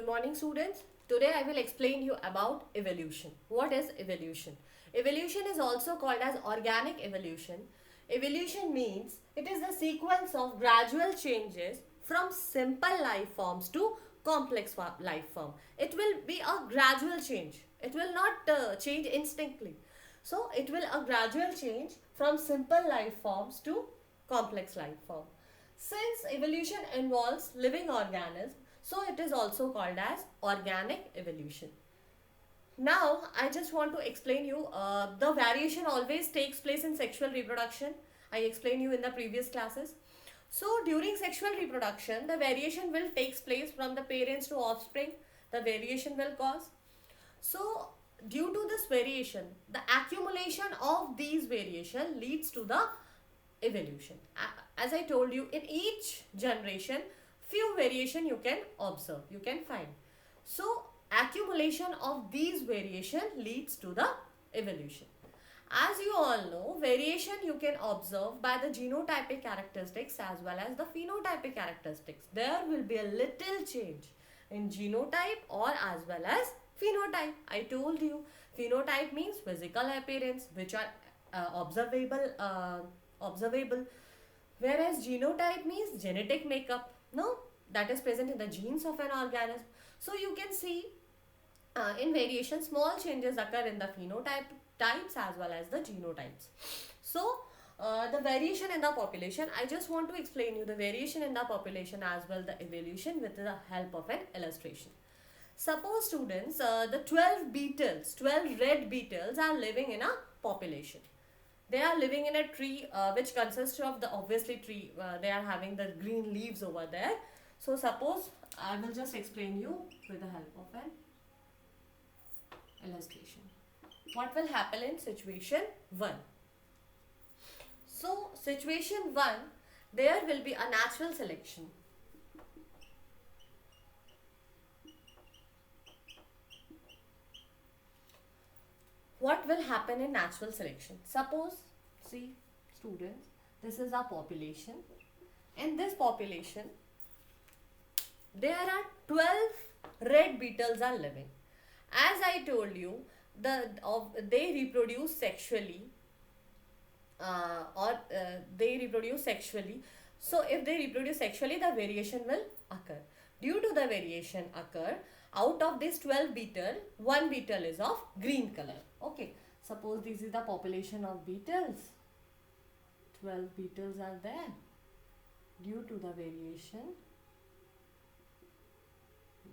Good morning, students. Today I will explain you about evolution. What is evolution? Evolution is also called as organic evolution. Evolution means it is the sequence of gradual changes from simple life forms to complex life form. It will be a gradual change. It will not change instantly. So it will a gradual change from simple life forms to complex life form. Since evolution involves living organisms, so it is also called as organic evolution. Now, I just want to explain you the variation always takes place in sexual reproduction. I explained you in the previous classes. So, during sexual reproduction, the variation will takes place from the parents to offspring. The variation will cause. So, due to this variation, the accumulation of these variation leads to the evolution. As I told you, in each generation, few variation you can observe, you can find. So, accumulation of these variation leads to the evolution. As you all know, variation you can observe by the genotypic characteristics as well as the phenotypic characteristics. There will be a little change in genotype or as well as phenotype. I told you, phenotype means physical appearance which are observable, whereas genotype means genetic makeup, no, that is present in the genes of an organism. So you can see in variation small changes occur in the phenotype types as well as the genotypes. So the variation in the population, I just want to explain you the variation in the population as well the evolution with the help of an illustration. Suppose students, the 12 beetles, 12 red beetles are living in a population. They are living in a tree which consists of the obviously tree. They are having the green leaves over there. So suppose I will just explain you with the help of an illustration. What will happen in situation 1? So situation 1, there will be a natural selection. What will happen in natural selection? Suppose, see students, this is our population. In this population, there are 12 red beetles are living. As I told you, they reproduce sexually they reproduce sexually. So if they reproduce sexually, the variation will occur. Due to the variation occur, out of this 12 beetle, one beetle is of green color. Okay, suppose this is the population of beetles. 12 beetles are there. Due to the variation,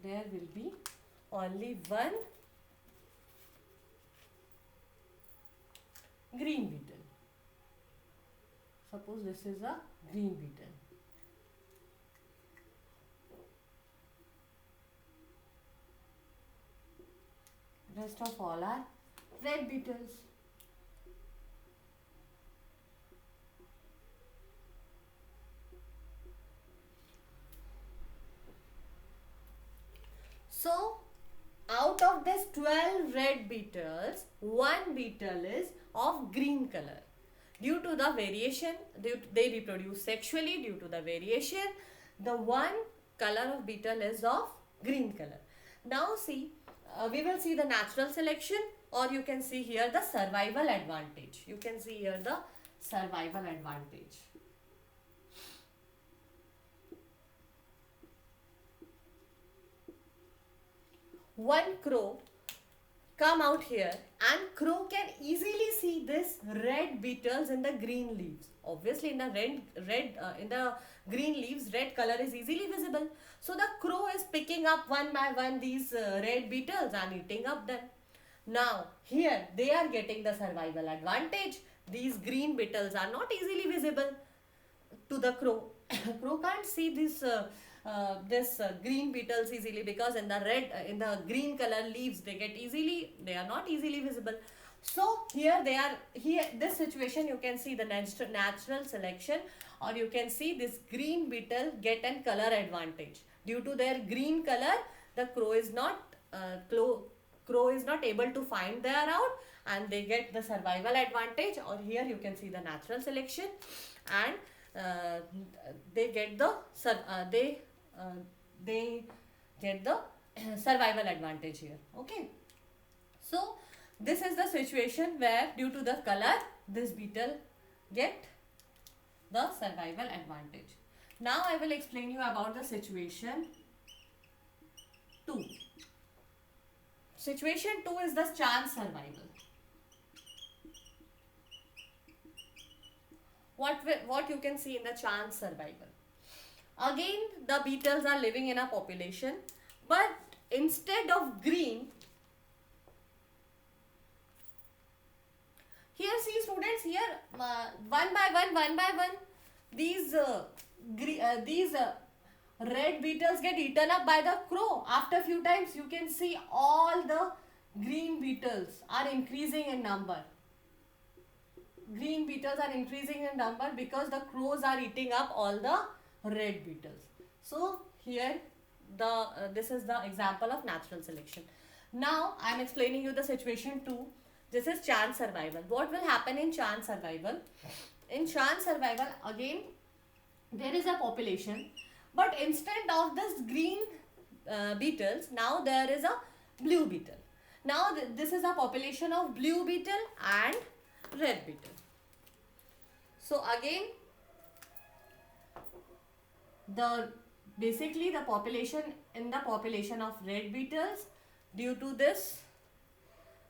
there will be only one green beetle. Suppose this is a green beetle. Rest of all are red beetles. So, out of this 12 red beetles, one beetle is of green color. Due to the variation, they reproduce sexually. Due to the variation, the one color of beetle is of green color. Now see, we will see the natural selection, or you can see here the survival advantage. You can see here the survival advantage. One crow come out here, and crow can easily see this red beetles in the green leaves. Obviously in the in the green leaves, red color is easily visible. So the crow is picking up one by one these red beetles and eating up them. Now here they are getting the survival advantage. These green beetles are not easily visible to the crow. Crow can't see this green beetles easily, because in the in the green color leaves they are not easily visible. So here this situation you can see the natural selection, or you can see this green beetle get an color advantage. Due to their green color, the crow is not able to find their out, and they get the survival advantage. Or here you can see the natural selection, and they get the survival advantage here. Okay, so this is the situation where due to the color this beetle get the survival advantage. Now I will explain you about the situation 2. Situation 2 is the chance survival. What you can see in the chance survival. Again, the beetles are living in a population, but instead of green, here see students, here one by one, these red beetles get eaten up by the crow. After few times, you can see all the green beetles are increasing in number. Green beetles are increasing in number because the crows are eating up all the red beetles. So here this is the example of natural selection. Now I am explaining you the situation 2. This is chance survival. What will happen in chance survival? In chance survival, again there is a population, but instead of this green beetles, now there is a blue beetle. Now this is a population of blue beetle and red beetle. So again, basically the population of red beetles, due to this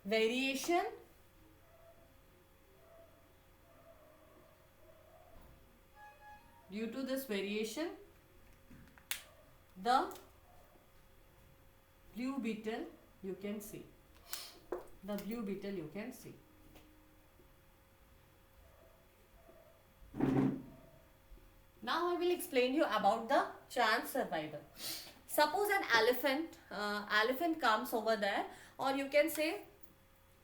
variation, the blue beetle you can see. Now I will explain you about the chance survival. Suppose an elephant comes over there, or you can say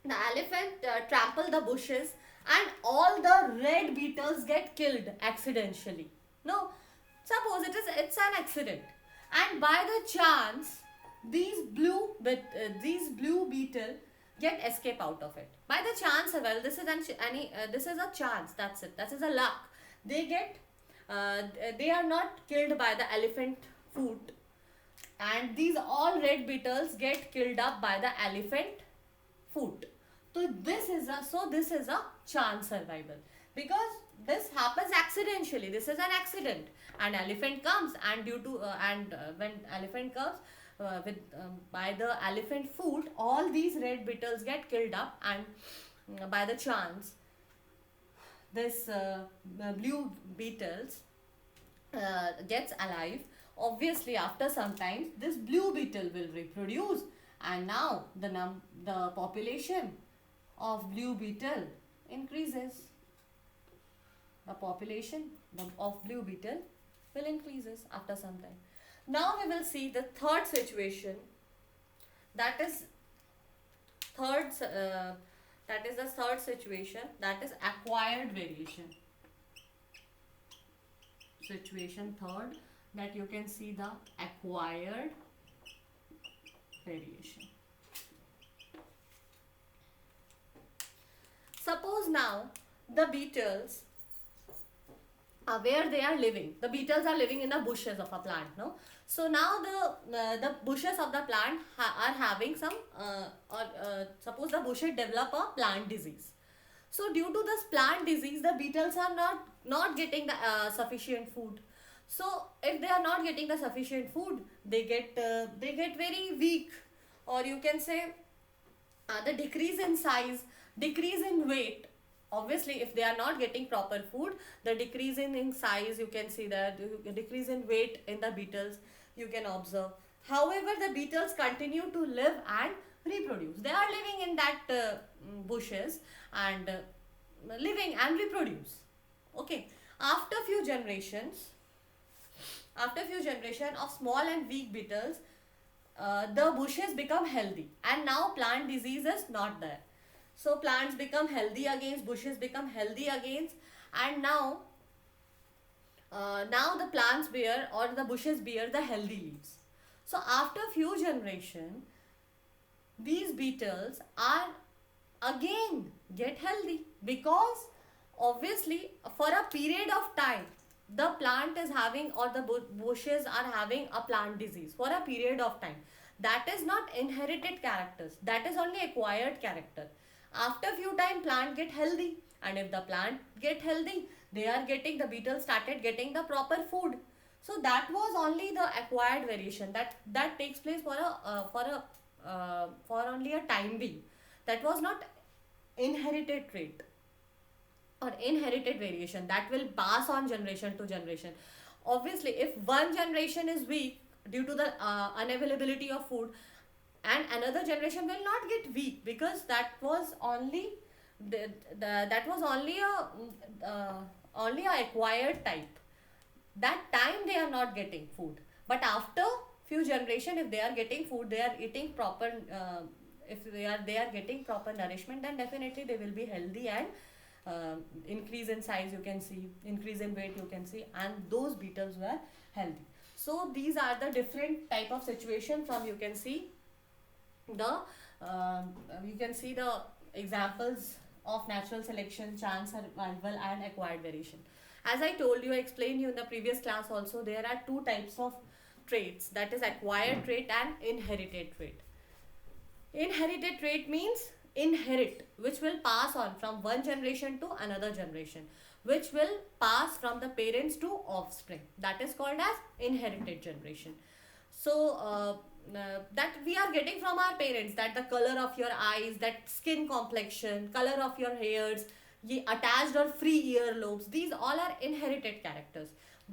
the elephant trample the bushes and all the red beetles get killed accidentally. No, suppose it's an accident, and by the chance these blue beetle get escape out of it. By the chance, well, this is a chance. That's it. That is a luck. They are not killed by the elephant foot, and these all red beetles get killed up by the elephant foot. So this is a chance survival, because this happens accidentally. This is an accident, and elephant comes, and when elephant comes by the elephant foot, all these red beetles get killed up, and by the chance this blue beetles gets alive. Obviously, after some time, this blue beetle will reproduce, and now the population of blue beetle increases. The population of blue beetle will increases after some time. Now we will see the third situation. That is the third situation. That is acquired variation. Situation third, that you can see the acquired variation. Suppose now the beetles, where they are living, the beetles are living in the bushes of a plant, no? So now the bushes of the plant are having some suppose the bushes develop a plant disease. So due to this plant disease, the beetles are not getting the sufficient food. So if they are not getting the sufficient food, they get very weak, or you can say the decrease in size, decrease in weight. Obviously, if they are not getting proper food, the decrease in size, you can see that decrease in weight in the beetles you can observe. However, the beetles continue to live and reproduce. They are living in that bushes and living and reproduce. Okay. After few generations of small and weak beetles, the bushes become healthy, and now plant disease is not there. So plants become healthy again, bushes become healthy again, and now the plants bear, or the bushes bear, the healthy leaves. So after few generations, these beetles are again get healthy, because obviously for a period of time the plant is having, or the bushes are having a plant disease for a period of time. That is not inherited characters, that is only acquired character. After few time plant get healthy, and if the plant get healthy, they are getting, the beetles started getting the proper food. So that was only the acquired variation, that takes place for for only a time being. That was not inherited trait or inherited variation that will pass on generation to generation. Obviously, if one generation is weak due to the unavailability of food, and another generation will not get weak, because that was only that was only a acquired type. That time they are not getting food, but after few generation, if they are getting food, they are eating proper, if they are getting proper nourishment, then definitely they will be healthy, and increase in size you can see, increase in weight you can see, and those beetles were healthy. So these are the different type of situation from, you can see the examples of natural selection, chance survival, and acquired variation. As I told you, I explained you in the previous class also, there are two types of traits, that is acquired trait and inherited trait. Inherited trait means inherit, which will pass on from one generation to another generation, which will pass from the parents to offspring. That is called as inherited generation. So that we are getting from our parents, that the color of your eyes, that skin complexion, color of your hairs, attached or free earlobes, these all are inherited characters.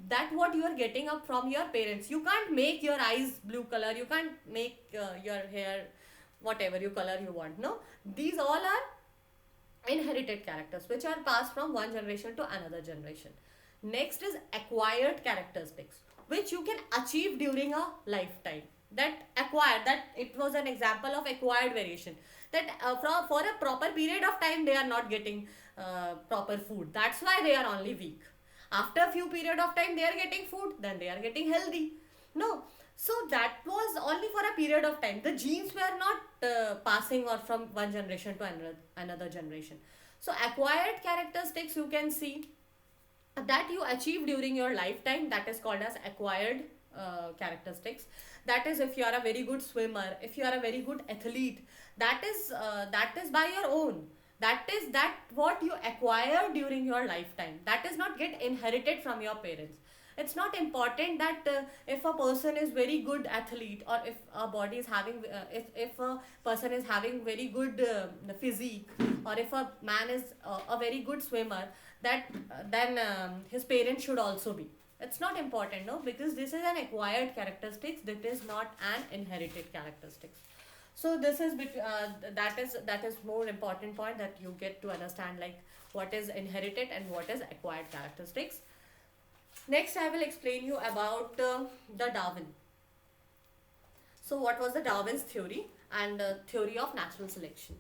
That what you are getting up from your parents. You can't make your eyes blue color, you can't make your hair whatever you color you want, no. These all are inherited characters which are passed from one generation to another generation. Next is acquired characteristics, which you can achieve during a lifetime. That acquired, that it was an example of acquired variation, that for a proper period of time they are not getting proper food, that's why they are only weak. After a few period of time they are getting food, then they are getting healthy, no. So that was only for a period of time, the genes were not passing or from one generation to another generation. So acquired characteristics you can see that you achieve during your lifetime, that is called as acquired characteristics. That is, if you are a very good swimmer, if you are a very good athlete, that is by your own, that is that what you acquire during your lifetime, that is not get inherited from your parents. It's not important that if a person is very good athlete, or if a body is having if a person is having very good physique, or if a man is a very good swimmer, that then his parents should also be. It's not important, no, because this is an acquired characteristics, that is not an inherited characteristics. So this is that is more important point, that you get to understand like what is inherited and what is acquired characteristics. Next, I will explain you about the Darwin. So what was the Darwin's theory and theory of natural selection?